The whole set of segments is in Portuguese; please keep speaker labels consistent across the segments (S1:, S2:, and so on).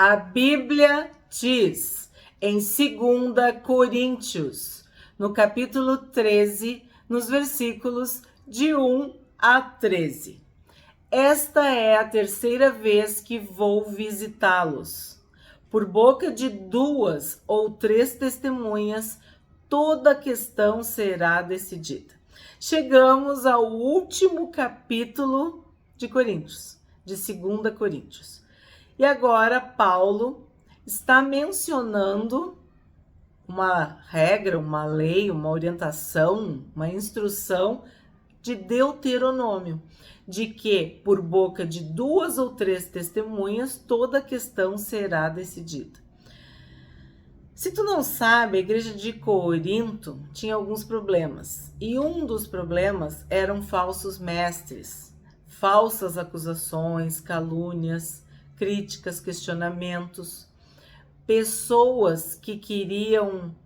S1: A Bíblia diz em 2 Coríntios, no capítulo 13, nos versículos de 1 a 13. Esta é a terceira vez que vou visitá-los. Por boca de 2 ou 3 testemunhas, toda a questão será decidida. Chegamos ao último capítulo de Coríntios, de 2 Coríntios. E agora Paulo está mencionando uma regra, uma lei, uma orientação, uma instrução de Deuteronômio, de que por boca de 2 ou 3 testemunhas toda a questão será decidida. Se tu não sabe, a igreja de Corinto tinha alguns problemas, e um dos problemas eram falsos mestres, falsas acusações, calúnias, críticas, questionamentos, pessoas que queriam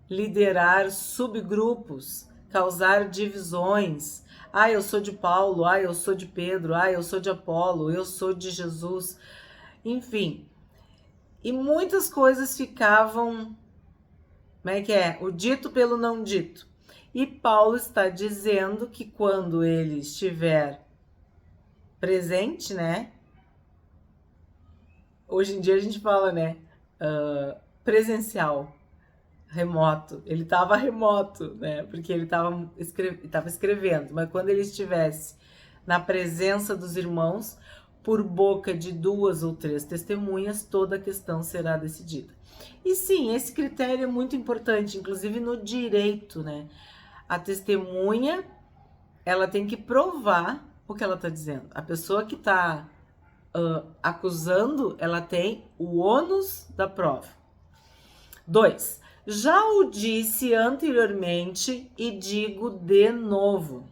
S1: liderar subgrupos, causar divisões. Eu sou de Paulo, eu sou de Pedro, eu sou de Apolo, eu sou de Jesus, enfim. E muitas coisas ficavam, o dito pelo não dito. E Paulo está dizendo que quando ele estiver presente, hoje em dia a gente fala, presencial, remoto. Ele estava remoto, porque ele estava escrevendo. Mas quando ele estivesse na presença dos irmãos, por boca de 2 ou 3 testemunhas, toda a questão será decidida. E sim, esse critério é muito importante, inclusive no direito, A testemunha, ela tem que provar o que ela está dizendo. A pessoa que está acusando, ela tem o ônus da prova. 2. Já o disse anteriormente e digo de novo,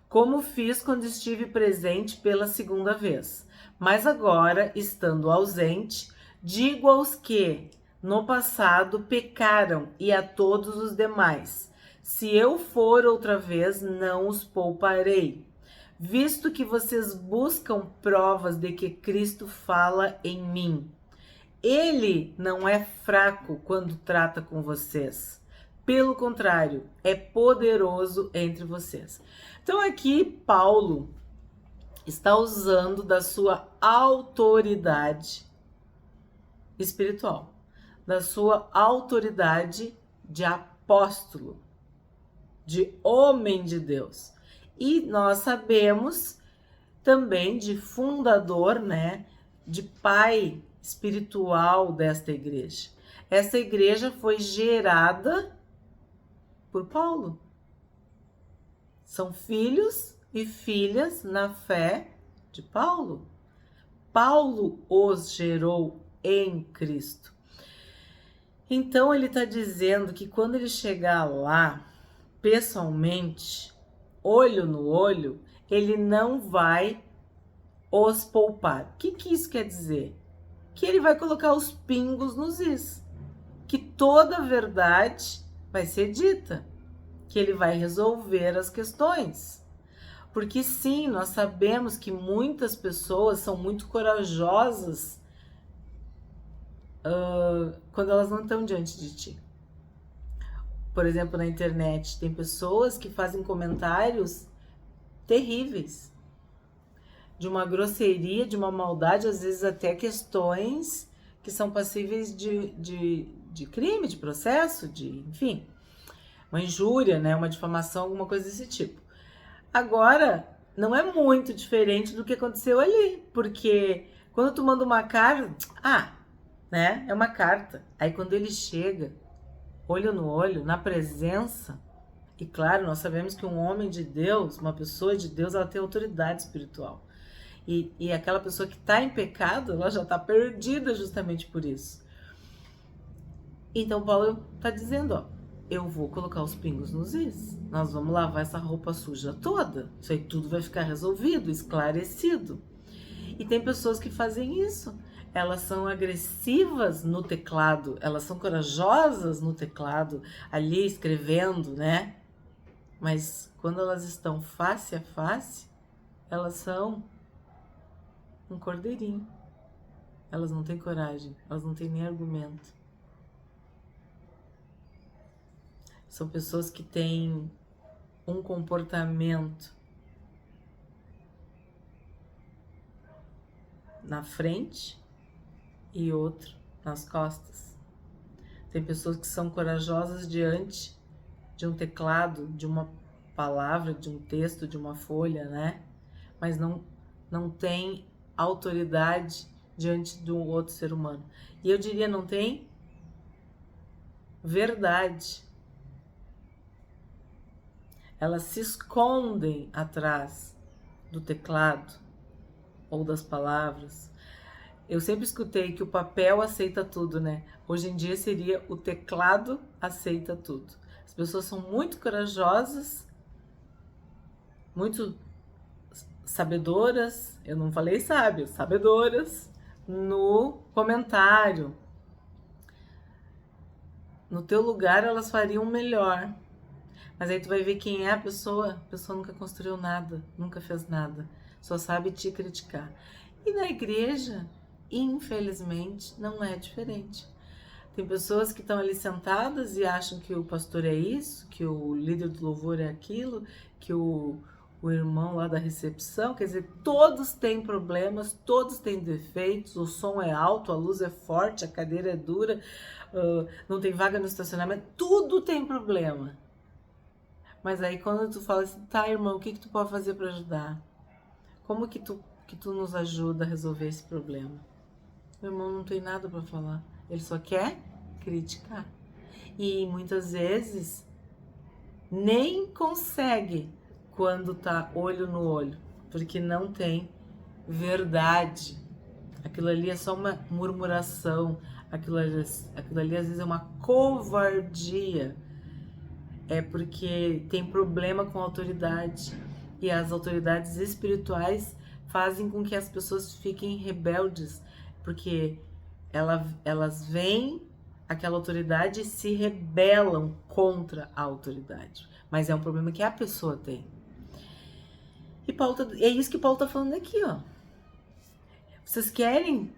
S1: como fiz quando estive presente pela segunda vez. Mas agora, estando ausente, digo aos que no passado pecaram e a todos os demais: se eu for outra vez, não os pouparei, visto que vocês buscam provas de que Cristo fala em mim. Ele não é fraco quando trata com vocês. Pelo contrário, é poderoso entre vocês. Então aqui Paulo está usando da sua autoridade espiritual, da sua autoridade de apóstolo, de homem de Deus. E nós sabemos também de fundador, de pai espiritual desta igreja. Essa igreja foi gerada por Paulo. São filhos e filhas na fé de Paulo. Paulo os gerou em Cristo. Então ele está dizendo que quando ele chegar lá, pessoalmente, olho no olho, ele não vai os poupar. O que isso quer dizer? Que ele vai colocar os pingos nos is, que toda a verdade vai ser dita, que ele vai resolver as questões. Porque sim, nós sabemos que muitas pessoas são muito corajosas quando elas não estão diante de ti. Por exemplo, na internet, tem pessoas que fazem comentários terríveis, de uma grosseria, de uma maldade, às vezes até questões que são passíveis de crime, de processo, enfim, uma injúria, uma difamação, alguma coisa desse tipo. Agora, não é muito diferente do que aconteceu ali, porque quando tu manda uma carta, é uma carta. Aí quando ele chega, olho no olho, na presença, e claro, nós sabemos que um homem de Deus, uma pessoa de Deus, ela tem autoridade espiritual. E aquela pessoa que está em pecado, ela já está perdida justamente por isso. Então Paulo está dizendo, eu vou colocar os pingos nos is. Nós vamos lavar essa roupa suja toda. Isso aí tudo vai ficar resolvido, esclarecido. E tem pessoas que fazem isso. Elas são agressivas no teclado, elas são corajosas no teclado, ali escrevendo, Mas quando elas estão face a face, elas são um cordeirinho. elas não têm coragem, elas não têm nem argumento. São pessoas que têm um comportamento na frente e outro nas costas. Tem pessoas que são corajosas diante de um teclado, de uma palavra, de um texto, de uma folha, né? Mas não tem autoridade diante de um outro ser humano. E eu diria, não tem verdade. Elas se escondem atrás do teclado ou das palavras. Eu sempre escutei que o papel aceita tudo, né? Hoje em dia seria o teclado aceita tudo. As pessoas são muito corajosas, muito sabedoras, eu não falei sábias, sabedoras, no comentário. No teu lugar elas fariam melhor. Mas aí tu vai ver quem é a pessoa nunca construiu nada, nunca fez nada, só sabe te criticar. E na igreja, infelizmente, não é diferente. Tem pessoas que estão ali sentadas e acham que o pastor é isso, que o líder do louvor é aquilo, que o irmão lá da recepção, quer dizer, todos têm problemas, todos têm defeitos, o som é alto, a luz é forte, a cadeira é dura, não tem vaga no estacionamento, tudo tem problema. Mas aí quando tu fala assim, tá, irmão, o que tu pode fazer para ajudar? Como que tu nos ajuda a resolver esse problema? O irmão não tem nada para falar, ele só quer criticar. E muitas vezes nem consegue quando tá olho no olho, porque não tem verdade. Aquilo ali é só uma murmuração, aquilo ali às vezes é uma covardia. É porque tem problema com a autoridade. E as autoridades espirituais fazem com que as pessoas fiquem rebeldes. Porque elas veem aquela autoridade e se rebelam contra a autoridade. Mas é um problema que a pessoa tem. E Paulo é isso que Paulo está falando aqui, ó. Vocês querem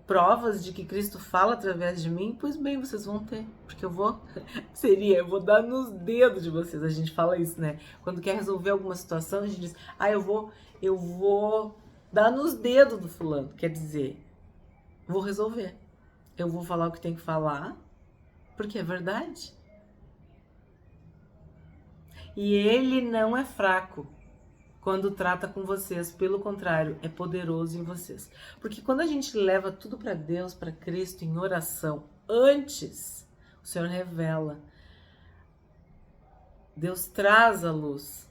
S1: provas de que Cristo fala através de mim? Pois bem, vocês vão ter, porque eu vou dar nos dedos de vocês. A gente fala isso, né? Quando quer resolver alguma situação, a gente diz, eu vou dar nos dedos do fulano. Quer dizer, vou resolver. Eu vou falar o que tem que falar, porque é verdade. E ele não é fraco quando trata com vocês, pelo contrário, é poderoso em vocês. Porque quando a gente leva tudo para Deus, para Cristo, em oração, antes, o Senhor revela. Deus traz a luz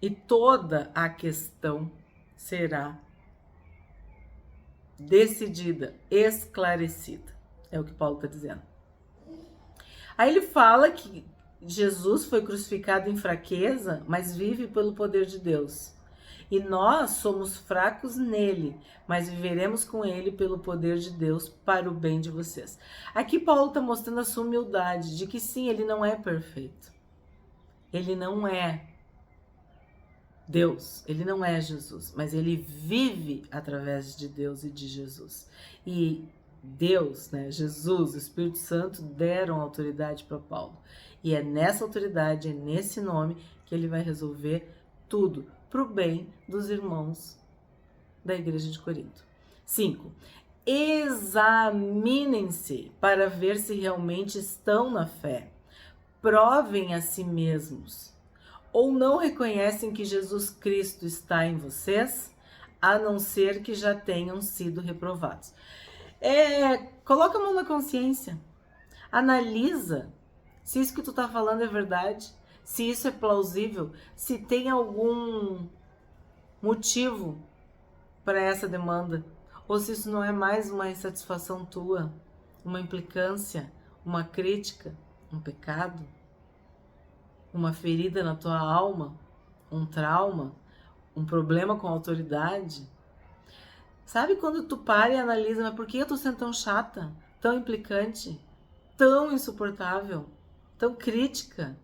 S1: e toda a questão será decidida, esclarecida. É o que Paulo está dizendo. Aí ele fala que Jesus foi crucificado em fraqueza, mas vive pelo poder de Deus. E nós somos fracos nele, mas viveremos com ele pelo poder de Deus para o bem de vocês. Aqui Paulo está mostrando a sua humildade, de que sim, ele não é perfeito. Ele não é Deus, ele não é Jesus, mas ele vive através de Deus e de Jesus. E Deus, né, Jesus, o Espírito Santo deram autoridade para Paulo. E é nessa autoridade, é nesse nome que ele vai resolver tudo para o bem dos irmãos da igreja de Corinto. 5. Examinem-se para ver se realmente estão na fé. Provem a si mesmos. Ou não reconhecem que Jesus Cristo está em vocês, a não ser que já tenham sido reprovados. Coloca a mão na consciência. Analisa se isso que tu tá falando é verdade, se isso é plausível, se tem algum motivo para essa demanda, ou se isso não é mais uma insatisfação tua, uma implicância, uma crítica, um pecado, uma ferida na tua alma, um trauma, um problema com a autoridade. Sabe quando tu para e analisa, mas por que eu tô sendo tão chata, tão implicante, tão insuportável, tão crítica,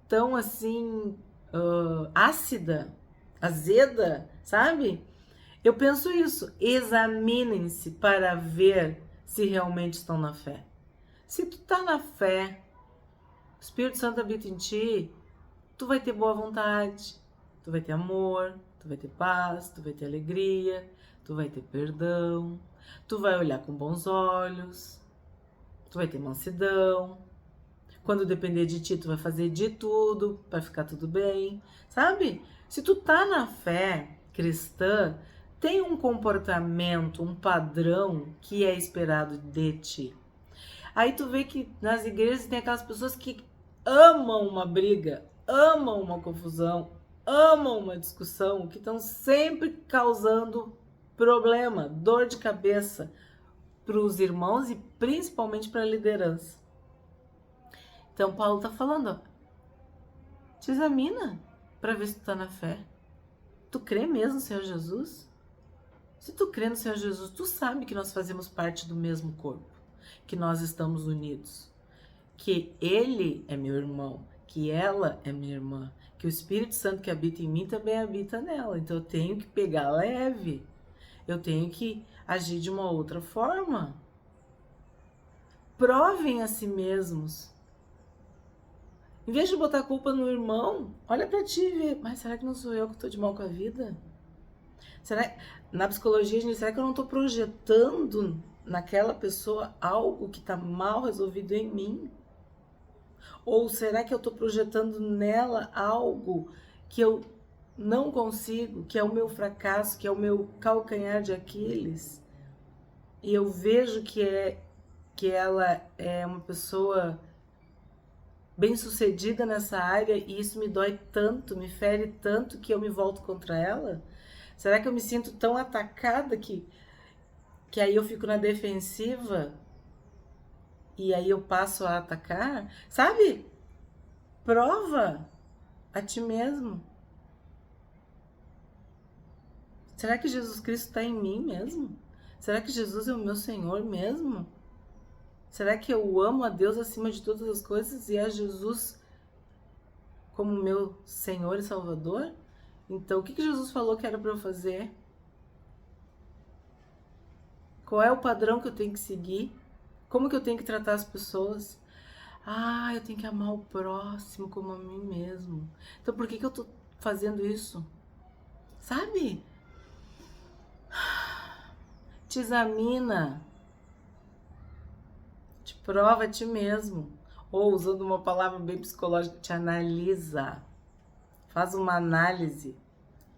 S1: tão assim, ácida, azeda, sabe? Eu penso isso, examinem-se para ver se realmente estão na fé. Se tu tá na fé, o Espírito Santo habita em ti, tu vai ter boa vontade, tu vai ter amor, tu vai ter paz, tu vai ter alegria, tu vai ter perdão, tu vai olhar com bons olhos, tu vai ter mansidão. Quando depender de ti, tu vai fazer de tudo para ficar tudo bem, sabe? Se tu tá na fé cristã, tem um comportamento, um padrão que é esperado de ti. Aí tu vê que nas igrejas tem aquelas pessoas que amam uma briga, amam uma confusão, amam uma discussão, que estão sempre causando problema, dor de cabeça para os irmãos e principalmente para a liderança. Então Paulo está falando, ó, te examina para ver se tu está na fé. Tu crê mesmo no Senhor Jesus? Se tu crê no Senhor Jesus, tu sabe que nós fazemos parte do mesmo corpo, que nós estamos unidos, que Ele é meu irmão, que ela é minha irmã, que o Espírito Santo que habita em mim também habita nela. Então eu tenho que pegar leve, eu tenho que agir de uma outra forma. Provem a si mesmos. Em vez de botar a culpa no irmão, olha pra ti e vê, mas será que não sou eu que tô de mal com a vida? Na psicologia a gente diz, será que eu não tô projetando naquela pessoa algo que tá mal resolvido em mim? Ou será que eu tô projetando nela algo que eu não consigo, que é o meu fracasso, que é o meu calcanhar de Aquiles? E eu vejo que ela é uma pessoa bem-sucedida nessa área e isso me dói tanto, me fere tanto que eu me volto contra ela? Será que eu me sinto tão atacada que aí eu fico na defensiva e aí eu passo a atacar? Sabe? Prova a ti mesmo. Será que Jesus Cristo está em mim mesmo? Será que Jesus é o meu Senhor mesmo? Será que eu amo a Deus acima de todas as coisas e a Jesus como meu Senhor e Salvador? Então, o que Jesus falou que era para eu fazer? Qual é o padrão que eu tenho que seguir? Como que eu tenho que tratar as pessoas? Ah, eu tenho que amar o próximo como a mim mesmo. Então, por que eu tô fazendo isso? Sabe? Te examina. Te prova a ti mesmo. Ou, usando uma palavra bem psicológica, te analisa. Faz uma análise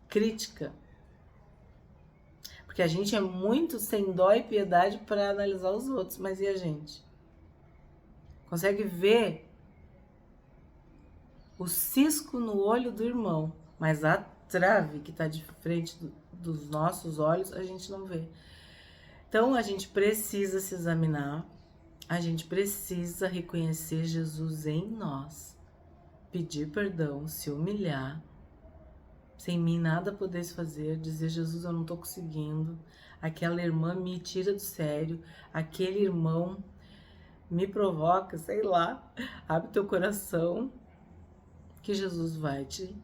S1: crítica. Porque a gente é muito sem dó e piedade para analisar os outros. Mas e a gente? Consegue ver o cisco no olho do irmão, mas a trave que está de frente dos nossos olhos, a gente não vê. Então, a gente precisa se examinar, a gente precisa reconhecer Jesus em nós, pedir perdão, se humilhar, sem mim nada podeis fazer, dizer, Jesus, eu não estou conseguindo, aquela irmã me tira do sério, aquele irmão me provoca, sei lá, abre teu coração, que Jesus vai te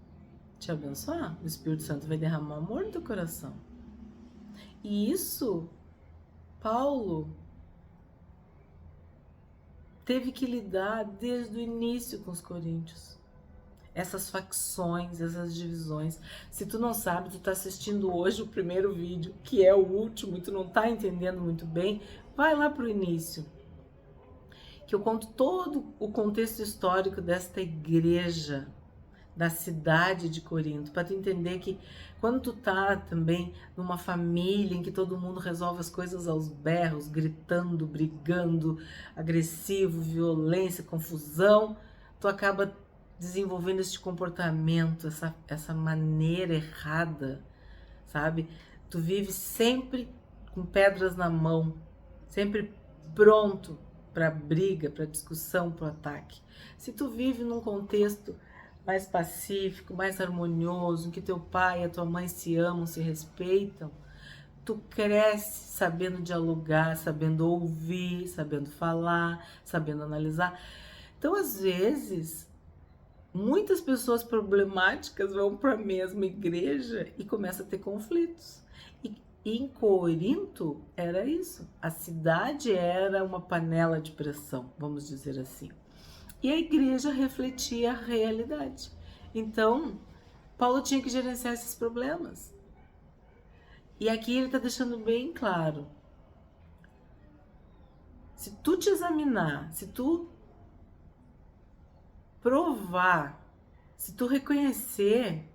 S1: abençoar. O Espírito Santo vai derramar amor no teu coração. E isso, Paulo teve que lidar desde o início com os coríntios. Essas facções, essas divisões. Se tu não sabe, tu tá assistindo hoje o primeiro vídeo, que é o último, e tu não tá entendendo muito bem, vai lá pro início. Que eu conto todo o contexto histórico desta igreja, da cidade de Corinto, para tu entender que quando tu tá também numa família em que todo mundo resolve as coisas aos berros, gritando, brigando, agressivo, violência, confusão, tu acaba desenvolvendo esse comportamento, essa maneira errada, sabe? Tu vive sempre com pedras na mão, sempre pronto para briga, para discussão, para ataque. Se tu vive num contexto mais pacífico, mais harmonioso, em que teu pai e a tua mãe se amam, se respeitam, tu cresce sabendo dialogar, sabendo ouvir, sabendo falar, sabendo analisar. Então, às vezes, muitas pessoas problemáticas vão para a mesma igreja e começam a ter conflitos. E E em Corinto era isso. A cidade era uma panela de pressão, vamos dizer assim. E a igreja refletia a realidade. Então, Paulo tinha que gerenciar esses problemas. E aqui ele está deixando bem claro. Se tu te examinar, se tu provar, se tu reconhecer,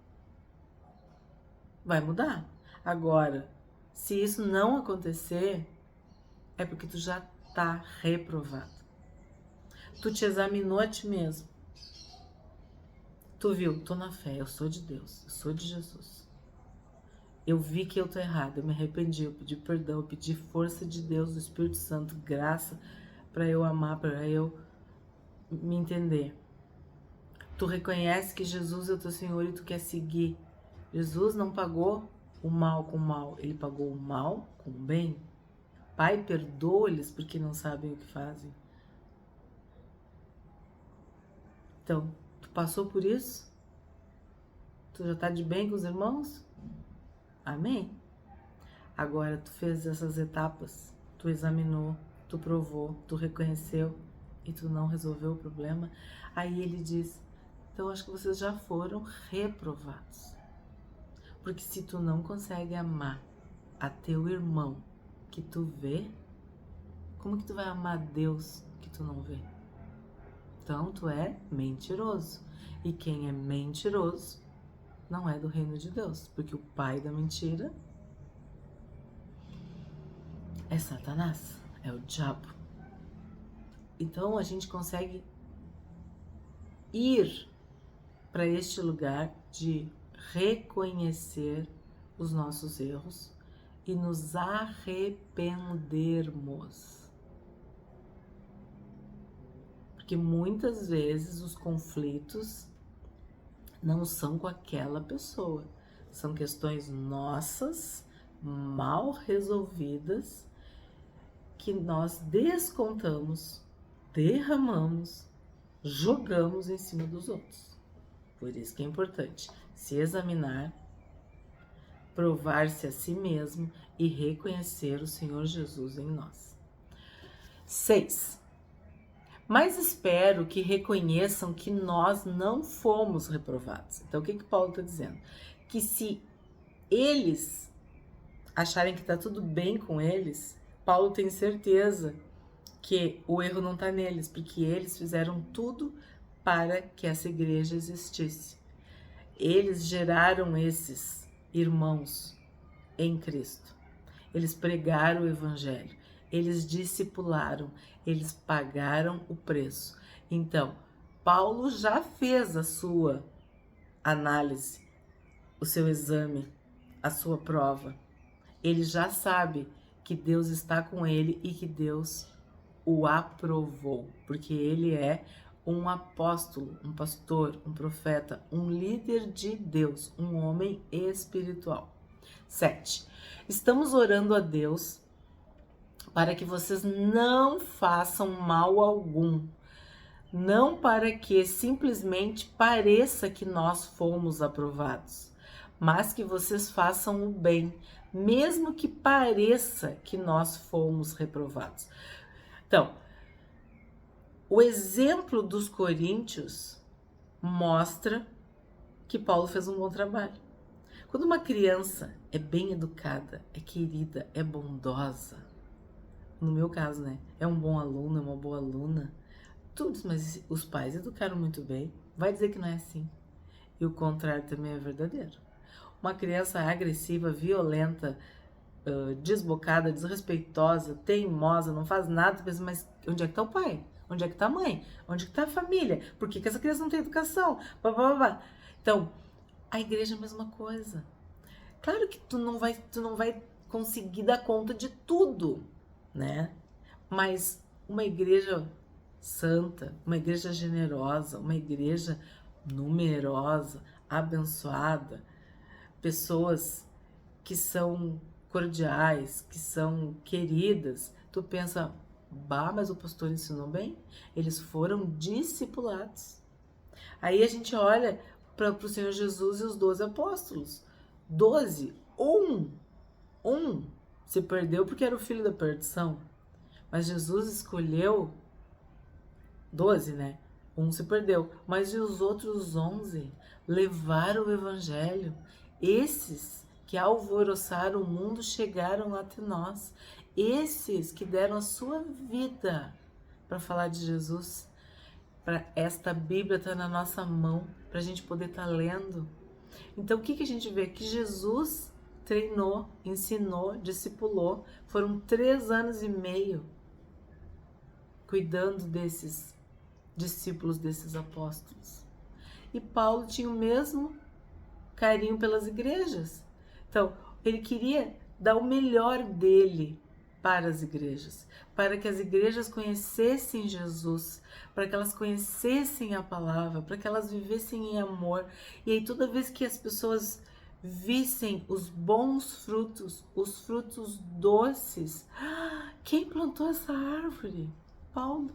S1: vai mudar. Agora, se isso não acontecer, é porque tu já tá reprovado. Tu te examinou a ti mesmo. Tu viu, tô na fé, eu sou de Deus, eu sou de Jesus. Eu vi que eu tô errado, eu me arrependi, eu pedi perdão, eu pedi força de Deus, do Espírito Santo, graça para eu amar, para eu me entender. Tu reconhece que Jesus é o teu Senhor e tu quer seguir. Jesus não pagou o mal com o mal, ele pagou o mal com o bem. Pai, perdoa-lhes porque não sabem o que fazem. Então, tu passou por isso? Tu já tá de bem com os irmãos? Amém? Agora, tu fez essas etapas, tu examinou, tu provou, tu reconheceu e tu não resolveu o problema. Aí ele diz, então acho que vocês já foram reprovados. Porque se tu não consegue amar a teu irmão que tu vê, como que tu vai amar Deus que tu não vê? Então tu é mentiroso. E quem é mentiroso não é do reino de Deus, porque o pai da mentira é Satanás, é o diabo. Então a gente consegue ir para este lugar de reconhecer os nossos erros e nos arrependermos. Porque muitas vezes os conflitos não são com aquela pessoa, são questões nossas, mal resolvidas, que nós descontamos, derramamos, jogamos em cima dos outros. Por isso que é importante se examinar, provar-se a si mesmo e reconhecer o Senhor Jesus em nós. 6. Mas espero que reconheçam que nós não fomos reprovados. Então, o que Paulo está dizendo? Que se eles acharem que está tudo bem com eles, Paulo tem certeza que o erro não está neles, porque eles fizeram tudo para que essa igreja existisse. Eles geraram esses irmãos em Cristo. Eles pregaram o evangelho, eles discipularam, eles pagaram o preço. Então, Paulo já fez a sua análise, o seu exame, a sua prova. Ele já sabe que Deus está com ele e que Deus o aprovou, porque ele é um apóstolo, um pastor, um profeta, um líder de Deus, um homem espiritual. 7. Estamos orando a Deus para que vocês não façam mal algum, não para que simplesmente pareça que nós fomos aprovados, mas que vocês façam o bem, mesmo que pareça que nós fomos reprovados. Então, o exemplo dos coríntios mostra que Paulo fez um bom trabalho. Quando uma criança é bem educada, é querida, é bondosa, no meu caso, né, é um bom aluno, é uma boa aluna, tudo, mas os pais educaram muito bem, vai dizer que não é assim. E o contrário também é verdadeiro. Uma criança agressiva, violenta, desbocada, desrespeitosa, teimosa, não faz nada, pensa, mas onde é que tá o pai? Onde é que tá a mãe? Onde é que tá a família? Por que essa criança não tem educação? Então, a igreja é a mesma coisa. Claro que tu não vai conseguir dar conta de tudo, né? Mas uma igreja santa, uma igreja generosa, uma igreja numerosa, abençoada, pessoas que são cordiais, que são queridas, tu pensa, bah, mas o pastor ensinou bem? Eles foram discipulados. Aí a gente olha para o Senhor Jesus e os 12 apóstolos. 12, um Um se perdeu porque era o filho da perdição, mas Jesus escolheu 12, né? Um se perdeu, mas e os outros 11 levaram o evangelho? Esses que alvoroçaram o mundo chegaram até nós. Esses que deram a sua vida para falar de Jesus. Para esta Bíblia estar na nossa mão, para a gente poder estar lendo. Então o que a gente vê? Que Jesus treinou, ensinou, discipulou. Foram 3 anos e meio cuidando desses discípulos, desses apóstolos. E Paulo tinha o mesmo carinho pelas igrejas. Então, ele queria dar o melhor dele para as igrejas, para que as igrejas conhecessem Jesus, para que elas conhecessem a palavra, para que elas vivessem em amor. E aí toda vez que as pessoas vissem os bons frutos, os frutos doces, quem plantou essa árvore? Paulo.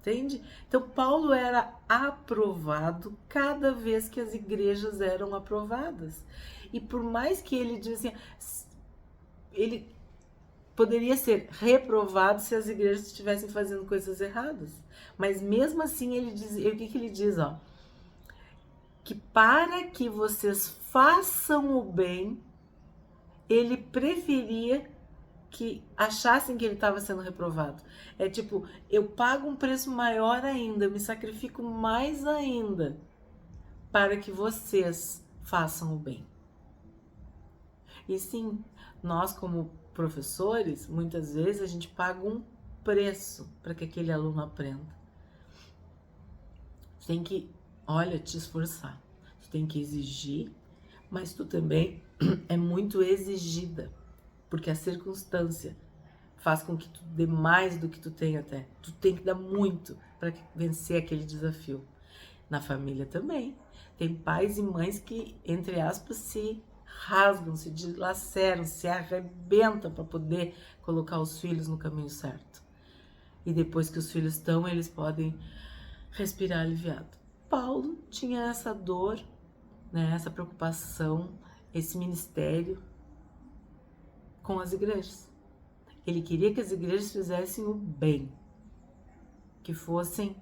S1: Entende? Então, Paulo era aprovado cada vez que as igrejas eram aprovadas. E por mais que ele dizia assim, ele poderia ser reprovado se as igrejas estivessem fazendo coisas erradas. Mas mesmo assim, ele diz, o que ele diz? Ó, que para que vocês façam o bem, ele preferia que achassem que ele estava sendo reprovado. É tipo, eu pago um preço maior ainda, eu me sacrifico mais ainda para que vocês façam o bem. E sim, nós como professores, muitas vezes a gente paga um preço para que aquele aluno aprenda. Tu tem que, olha, te esforçar. Tu tem que exigir, mas tu também é muito exigida. Porque a circunstância faz com que tu dê mais do que tu tem até. Tu tem que dar muito para vencer aquele desafio. Na família também. Tem pais e mães que, entre aspas, se rasgam, se dilaceram, se arrebentam para poder colocar os filhos no caminho certo. E depois que os filhos estão, eles podem respirar aliviado. Paulo tinha essa dor, né, essa preocupação, esse ministério com as igrejas. Ele queria que as igrejas fizessem o bem, que fossem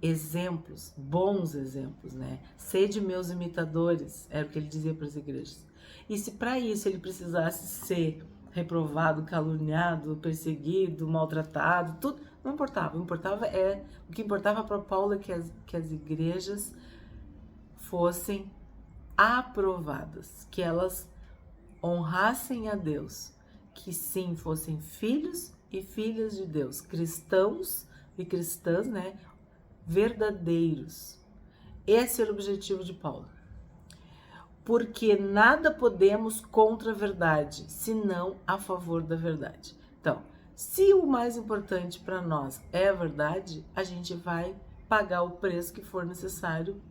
S1: exemplos, bons exemplos, né? Sede meus imitadores, era o que ele dizia para as igrejas. E se para isso ele precisasse ser reprovado, caluniado, perseguido, maltratado, tudo, não importava. O que importava para Paulo é que as igrejas fossem aprovadas, que elas honrassem a Deus, que sim, fossem filhos e filhas de Deus, cristãos e cristãs, né, verdadeiros. Esse era o objetivo de Paulo. Porque nada podemos contra a verdade, senão a favor da verdade. Então, se o mais importante para nós é a verdade, a gente vai pagar o preço que for necessário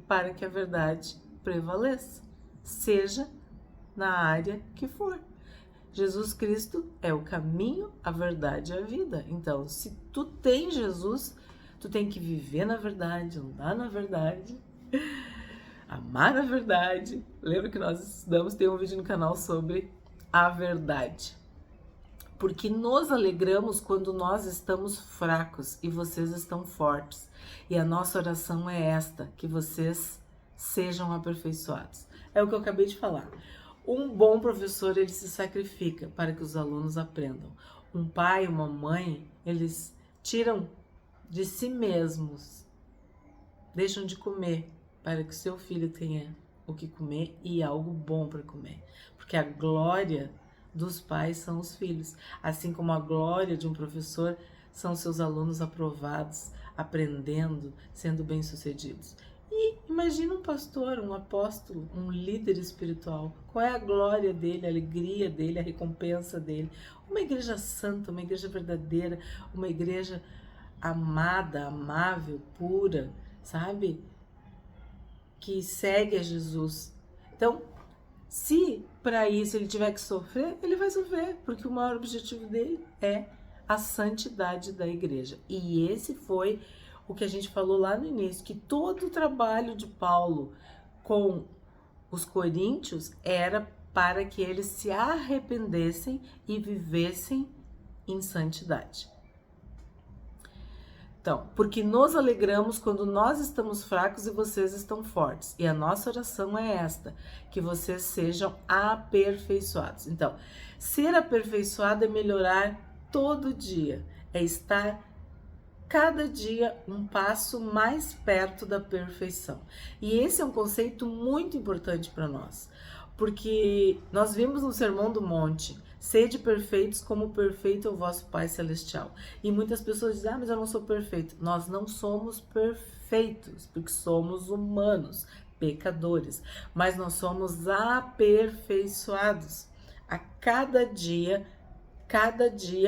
S1: para que a verdade prevaleça, seja na área que for. Jesus Cristo é o caminho, a verdade e a vida. Então, se tu tem Jesus, tu tem que viver na verdade, andar na verdade, amar a verdade. Lembra que nós estudamos, tem um vídeo no canal sobre a verdade. Porque nos alegramos quando nós estamos fracos e vocês estão fortes. E a nossa oração é esta, que vocês sejam aperfeiçoados. É o que eu acabei de falar. Um bom professor, ele se sacrifica para que os alunos aprendam. Um pai, uma mãe, eles tiram de si mesmos, deixam de comer para que o seu filho tenha o que comer e algo bom para comer. Porque a glória dos pais são os filhos, assim como a glória de um professor são seus alunos aprovados, aprendendo, sendo bem-sucedidos. E imagina um pastor, um apóstolo, um líder espiritual. Qual é a glória dele, a alegria dele, a recompensa dele? Uma igreja santa, uma igreja verdadeira, uma igreja amada, amável, pura, sabe? Que segue a Jesus. Então, se para isso ele tiver que sofrer, ele vai sofrer, porque o maior objetivo dele é a santidade da igreja. E esse foi o que a gente falou lá no início, que todo o trabalho de Paulo com os coríntios era para que eles se arrependessem e vivessem em santidade. Então, porque nos alegramos quando nós estamos fracos e vocês estão fortes. E a nossa oração é esta, que vocês sejam aperfeiçoados. Então, ser aperfeiçoado é melhorar todo dia, é estar cada dia um passo mais perto da perfeição. E esse é um conceito muito importante para nós, porque nós vimos no Sermão do Monte: sede perfeitos como perfeito é o vosso Pai Celestial. E muitas pessoas dizem: mas eu não sou perfeito. Nós não somos perfeitos, porque somos humanos, pecadores, mas nós somos aperfeiçoados a cada dia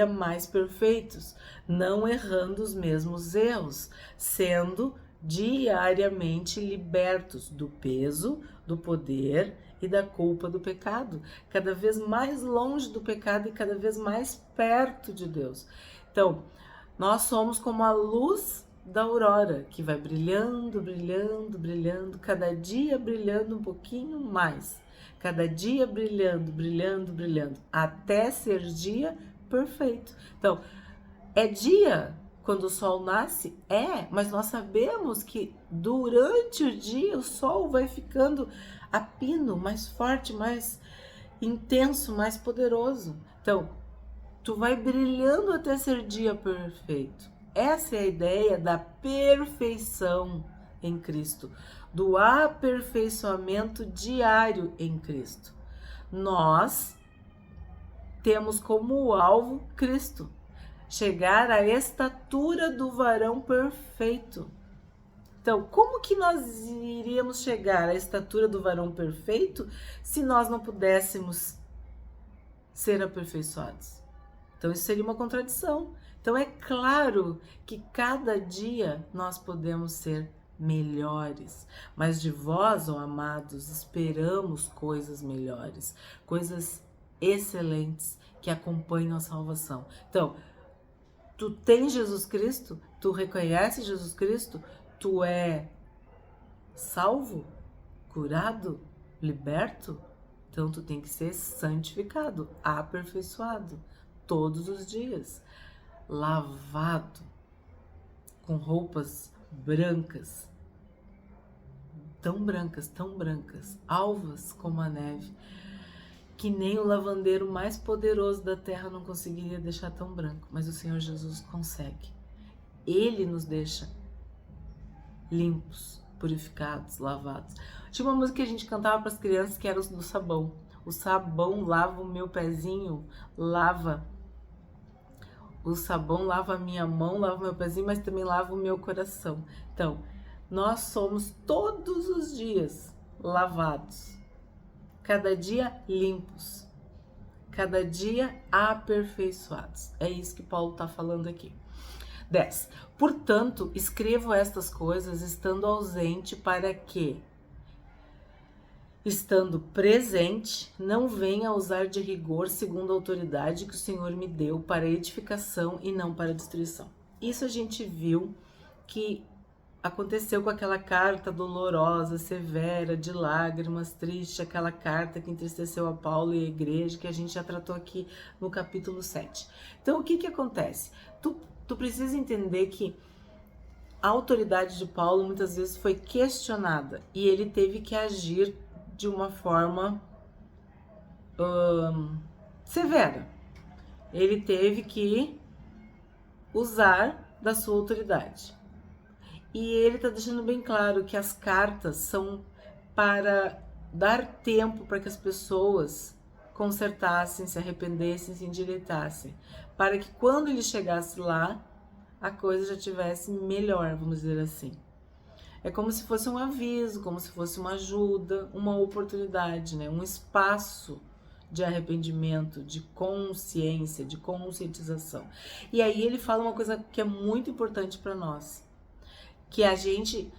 S1: mais perfeitos, não errando os mesmos erros, sendo diariamente libertos do peso, do poder e da culpa do pecado, cada vez mais longe do pecado e cada vez mais perto de Deus. Então, nós somos como a luz da aurora, que vai brilhando, brilhando, brilhando, cada dia brilhando um pouquinho mais. Cada dia brilhando, brilhando, brilhando, até ser dia perfeito. Então, é dia quando o sol nasce? Mas nós sabemos que durante o dia o sol vai ficando a pino, mais forte, mais intenso, mais poderoso. Então, tu vai brilhando até ser dia perfeito. Essa é a ideia da perfeição em Cristo, do aperfeiçoamento diário em Cristo. Nós temos como alvo Cristo, chegar à estatura do varão perfeito. Então, como que nós iríamos chegar à estatura do varão perfeito se nós não pudéssemos ser aperfeiçoados? Então, isso seria uma contradição. Então, é claro que cada dia nós podemos ser melhores, mas de vós, ó amados, esperamos coisas melhores, coisas excelentes que acompanham a salvação. Então, tu tens Jesus Cristo, tu reconheces Jesus Cristo, tu é salvo, curado, liberto, então tu tem que ser santificado, aperfeiçoado, todos os dias, lavado, com roupas brancas, tão brancas, alvas como a neve, que nem o lavandeiro mais poderoso da terra não conseguiria deixar tão branco, mas o Senhor Jesus consegue. Ele nos deixa limpos, purificados, lavados. Tinha uma música que a gente cantava para as crianças que era do sabão. O sabão lava o meu pezinho, lava. O sabão lava a minha mão, lava o meu pezinho, mas também lava o meu coração. Então, nós somos todos os dias lavados, cada dia limpos, cada dia aperfeiçoados. É isso que Paulo está falando aqui. 10. Portanto, escrevo estas coisas estando ausente, para que, estando presente, não venha a usar de rigor segundo a autoridade que o Senhor me deu para edificação e não para destruição. Isso a gente viu que aconteceu com aquela carta dolorosa, severa, de lágrimas, triste, aquela carta que entristeceu a Paulo e a igreja, que a gente já tratou aqui no capítulo 7. Então, o que acontece? Tu precisa entender que a autoridade de Paulo muitas vezes foi questionada e ele teve que agir de uma forma severa. Ele teve que usar da sua autoridade. E ele está deixando bem claro que as cartas são para dar tempo para que as pessoas consertassem, se arrependessem, se endireitassem, para que quando ele chegasse lá, a coisa já tivesse melhor, vamos dizer assim. É como se fosse um aviso, como se fosse uma ajuda, uma oportunidade, né? Um espaço de arrependimento, de consciência, de conscientização. E aí ele fala uma coisa que é muito importante para nós, que a gente,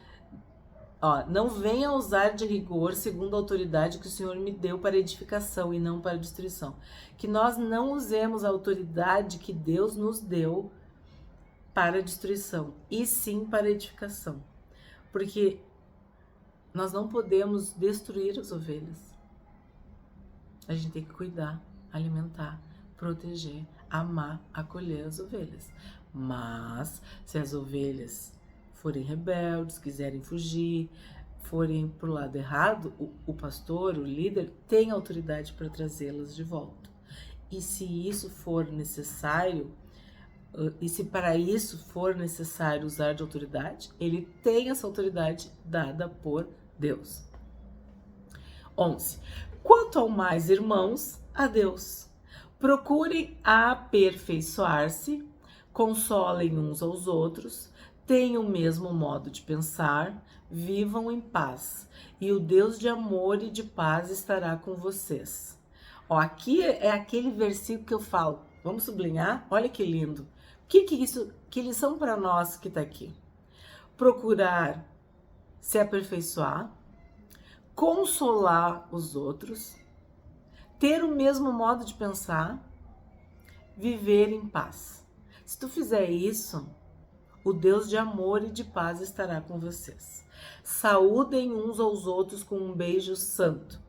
S1: não venha usar de rigor segundo a autoridade que o Senhor me deu para edificação e não para destruição. Que nós não usemos a autoridade que Deus nos deu para destruição, e sim para edificação. Porque nós não podemos destruir as ovelhas. a gente tem que cuidar, alimentar, proteger, amar, acolher as ovelhas. Mas se as ovelhas forem rebeldes, quiserem fugir, forem pro lado errado, o pastor, o líder, tem autoridade para trazê-las de volta. E se isso for necessário, e se para isso for necessário usar de autoridade, ele tem essa autoridade dada por Deus. 11. Quanto ao mais, irmãos, a Deus. Procurem aperfeiçoar-se, consolem uns aos outros, tenham o mesmo modo de pensar, vivam em paz, e o Deus de amor e de paz estará com vocês. Ó, aqui é aquele versículo que eu falo. Vamos sublinhar? Olha que lindo. Que lição para nós que está aqui? Procurar se aperfeiçoar, consolar os outros, ter o mesmo modo de pensar, viver em paz. Se tu fizer isso, o Deus de amor e de paz estará com vocês. Saúdem uns aos outros com um beijo santo.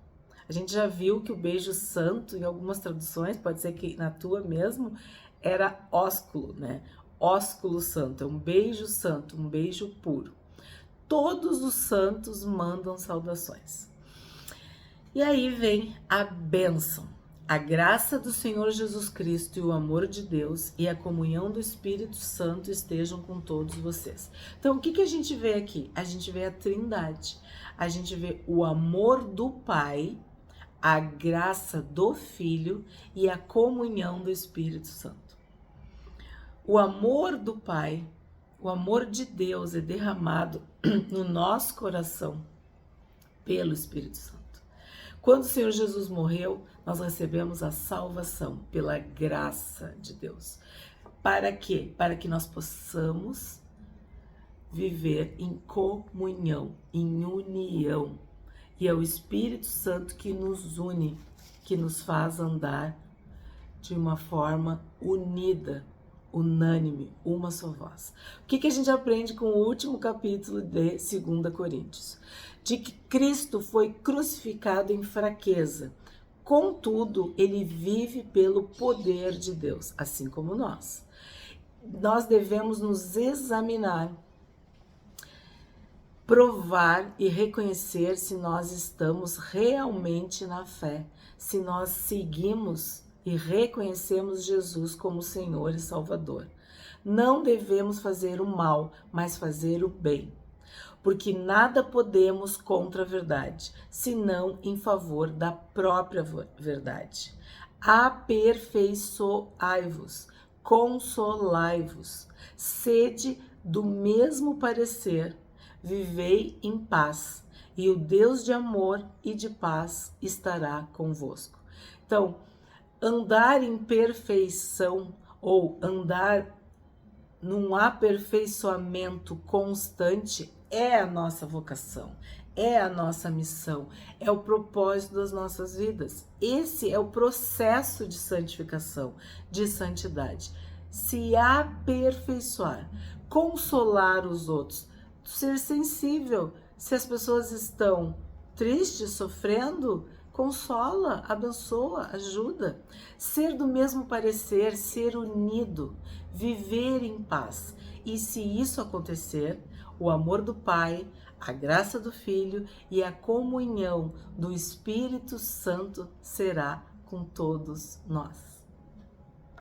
S1: A gente já viu que o beijo santo, em algumas traduções, pode ser que na tua mesmo, era ósculo, né? Ósculo santo, é um beijo santo, um beijo puro. Todos os santos mandam saudações. E aí vem a bênção. A graça do Senhor Jesus Cristo e o amor de Deus e a comunhão do Espírito Santo estejam com todos vocês. Então, o que a gente vê aqui? A gente vê a Trindade. A gente vê o amor do Pai, a graça do Filho e a comunhão do Espírito Santo. O amor do Pai, o amor de Deus é derramado no nosso coração pelo Espírito Santo. Quando o Senhor Jesus morreu, nós recebemos a salvação pela graça de Deus. Para quê? Para que nós possamos viver em comunhão, em união. E é o Espírito Santo que nos une, que nos faz andar de uma forma unida, unânime, uma só voz. O que a gente aprende com o último capítulo de 2 Coríntios? De que Cristo foi crucificado em fraqueza, contudo, ele vive pelo poder de Deus, assim como nós. Nós devemos nos examinar, provar e reconhecer se nós estamos realmente na fé, se nós seguimos e reconhecemos Jesus como Senhor e Salvador. Não devemos fazer o mal, mas fazer o bem, porque nada podemos contra a verdade, senão em favor da própria verdade. Aperfeiçoai-vos, consolai-vos, sede do mesmo parecer, vivei em paz, e o Deus de amor e de paz estará convosco. Então, andar em perfeição ou andar num aperfeiçoamento constante é a nossa vocação, é a nossa missão, é o propósito das nossas vidas. Esse é o processo de santificação, de santidade. Se aperfeiçoar, consolar os outros, ser sensível. Se as pessoas estão tristes, sofrendo, consola, abençoa, ajuda. Ser do mesmo parecer, ser unido, viver em paz. E se isso acontecer, o amor do Pai, a graça do Filho e a comunhão do Espírito Santo será com todos nós.